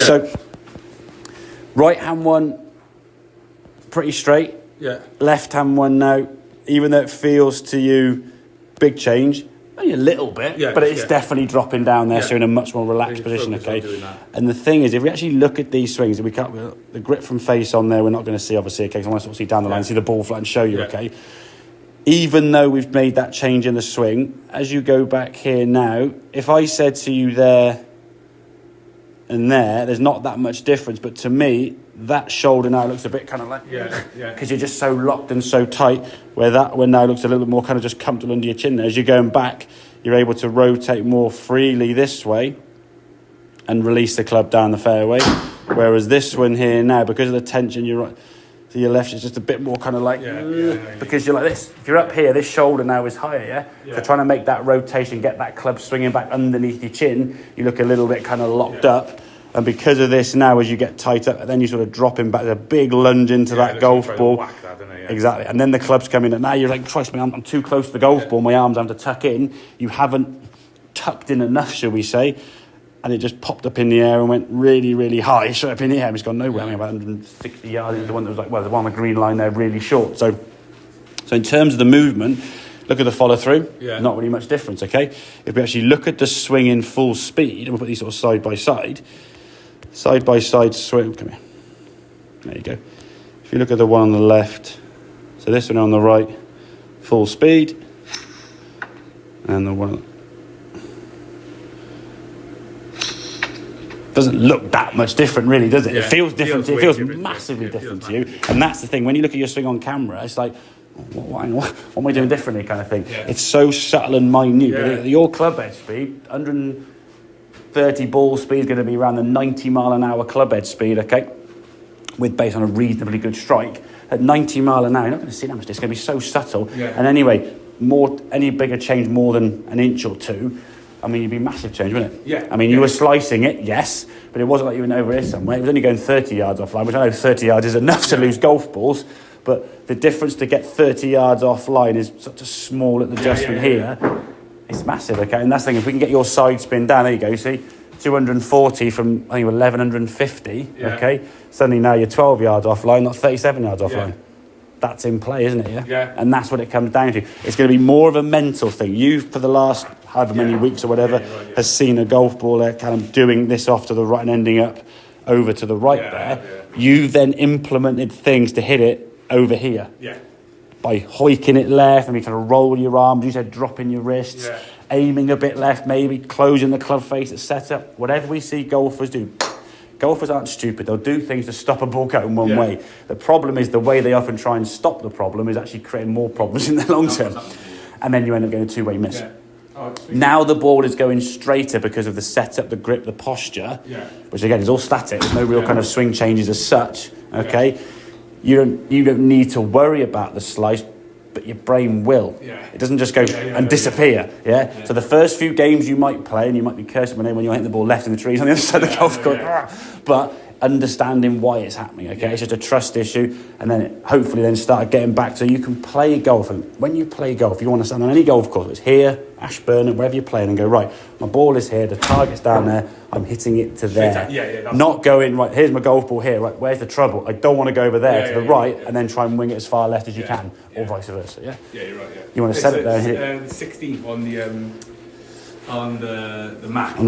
So, right-hand one, pretty straight. Yeah. Left-hand one now, even though it feels to you big change, only a little bit, but it's definitely dropping down there, so you're in a much more relaxed position, okay? And the thing is, if we actually look at these swings, and we can't, the grip from face on there, we're not going to see, obviously, okay, because I want to sort of see down the line, see the ball flat and show you, okay? Even though we've made that change in the swing, as you go back here now, if I said to you there and there's not that much difference, but to me, that shoulder now looks a bit kind of like, because you're just so locked and so tight, where that one now looks a little bit more kind of just comfortable under your chin there. As you're going back, you're able to rotate more freely this way and release the club down the fairway, whereas this one here now, because of the tension, you're right to your left, it's just a bit more kind of like, because you're like this. If you're up here, this shoulder now is higher, So trying to make that rotation, get that club swinging back underneath your chin, you look a little bit kind of locked up. And because of this now, as you get tight up, then you sort of drop him back. There's a big lunge into that golf ball. Exactly. And then the club's coming in. Now you're like, trust me, I'm too close to the golf ball. My arms have to tuck in. You haven't tucked in enough, shall we say. And it just popped up in the air and went really, really high, straight up in the air. It's gone nowhere. I mean, about 160 yards is the one that was like, well, the one on the green line there, really short. So in terms of the movement, look at the follow through. Not really much difference, okay? If we actually look at the swing in full speed, and we'll put these sort of side by side swing. Come here. There you go. If you look at the one on the left, so this one on the right, full speed, and the one doesn't look that much different, really, does it? It feels different. It feels massively different to you. And that's the thing. When you look at your swing on camera, it's like, what am I doing differently, kind of thing. It's so subtle and minute. Your club head speed, 130 ball speed is going to be around the 90 mile an hour club head speed, okay, with based on a reasonably good strike. At 90 mile an hour, you're not going to see that much. It's going to be so subtle. And anyway, any bigger change more than an inch or two, I mean, it'd be massive change, wouldn't it? I mean, you were slicing it, yes, but it wasn't like you went over here somewhere. It was only going 30 yards offline, which I know 30 yards is enough to lose golf balls, but the difference to get 30 yards offline is such a small adjustment here. It's massive, okay? And that's the thing, if we can get your side spin down, there you go, you see? 240 from, I think, 1,150, okay? Suddenly now you're 12 yards offline, not 37 yards offline. That's in play, isn't it, And that's what it comes down to. It's going to be more of a mental thing. You, for the last however many weeks or whatever, has seen a golf ball there kind of doing this off to the right and ending up over to the right there. You've then implemented things to hit it over here. By hoiking it left, and you kind of roll your arms, you said dropping your wrists, aiming a bit left maybe, closing the club face at setup, whatever we see golfers do. Golfers aren't stupid. They'll do things to stop a ball going one way. The problem is the way they often try and stop the problem is actually creating more problems in the long term. And then you end up getting a two-way miss. Now the ball is going straighter because of the setup, the grip, the posture, which again is all static. There's no real kind of swing changes as such, okay? You don't need to worry about the slice, but your brain will. It doesn't just go and disappear. So the first few games you might play, and you might be cursing when you're hitting the ball left in the trees on the other side of the golf course, but understanding why it's happening, okay? It's just a trust issue, and then hopefully then start getting back so you can play golf. And when you play golf, you want to stand on any golf course, it's here, Ashburn, wherever you're playing, and go, right, my ball is here, the target's down there, I'm hitting it to there. Not going, right, here's my golf ball here, right, where's the trouble? I don't want to go over there to the right and then try and wing it as far left as you can, or vice versa, you're right, You want to set it there and hit it. The 16th on the map.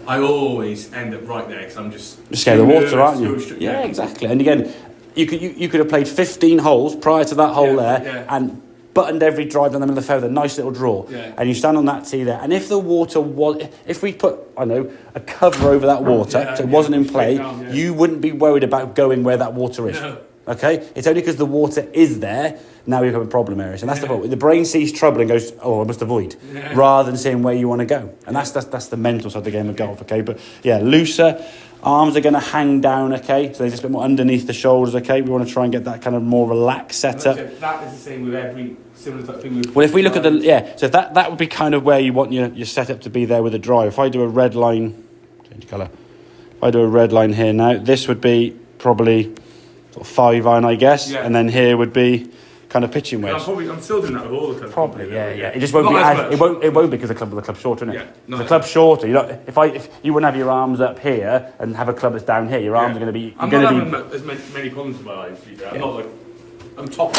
I always end up right there because I'm just scared of the water, aren't you? Exactly. And again, you could have played 15 holes prior to that hole and buttoned every drive down the middle of the fairway, a nice little draw. And you stand on that tee there. And if the water was, if we put, a cover over that water, so it wasn't in play, you wouldn't be worried about going where that water is. Okay? It's only because the water is there, now you have a problem area. And that's the problem. The brain sees trouble and goes, oh, I must avoid, rather than seeing where you want to go. And that's the mental side of the game of golf, okay? But looser, arms are going to hang down, okay? So they're just a bit more underneath the shoulders, okay? We want to try and get that kind of more relaxed setup. That is the same with every similar type of thing. Well, if we look at so that would be kind of where you want your setup to be there with a drive. If I do a red line, change colour. If I do a red line here now, this would be probably sort of 5 iron, I guess. And then here would be kind of pitching wedge. I'm still doing that with all the clubs. Probably, yeah. It just won't be. It won't be because the club's shorter, isn't it? Yeah, the club's shorter. You know, if you wouldn't have your arms up here and have a club that's down here, your arms are going to be. I'm not having as many problems with my eyes. I'm not like. I'm top.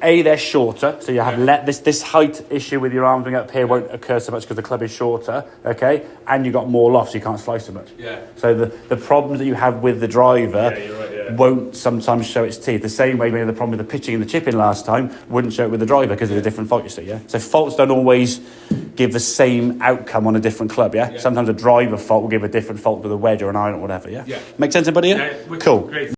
They're shorter, so you have this height issue with your arms being up here won't occur so much because the club is shorter, okay? And you got more loft, so you can't slice so much. Yeah. So the problems that you have with the driver won't sometimes show its teeth. The same way maybe the problem with the pitching and the chipping last time wouldn't show it with the driver because it's a different fault, you see, yeah? So faults don't always give the same outcome on a different club, yeah? Sometimes a driver fault will give a different fault with a wedge or an iron or whatever, yeah? Make sense, everybody? Yeah, cool. Great.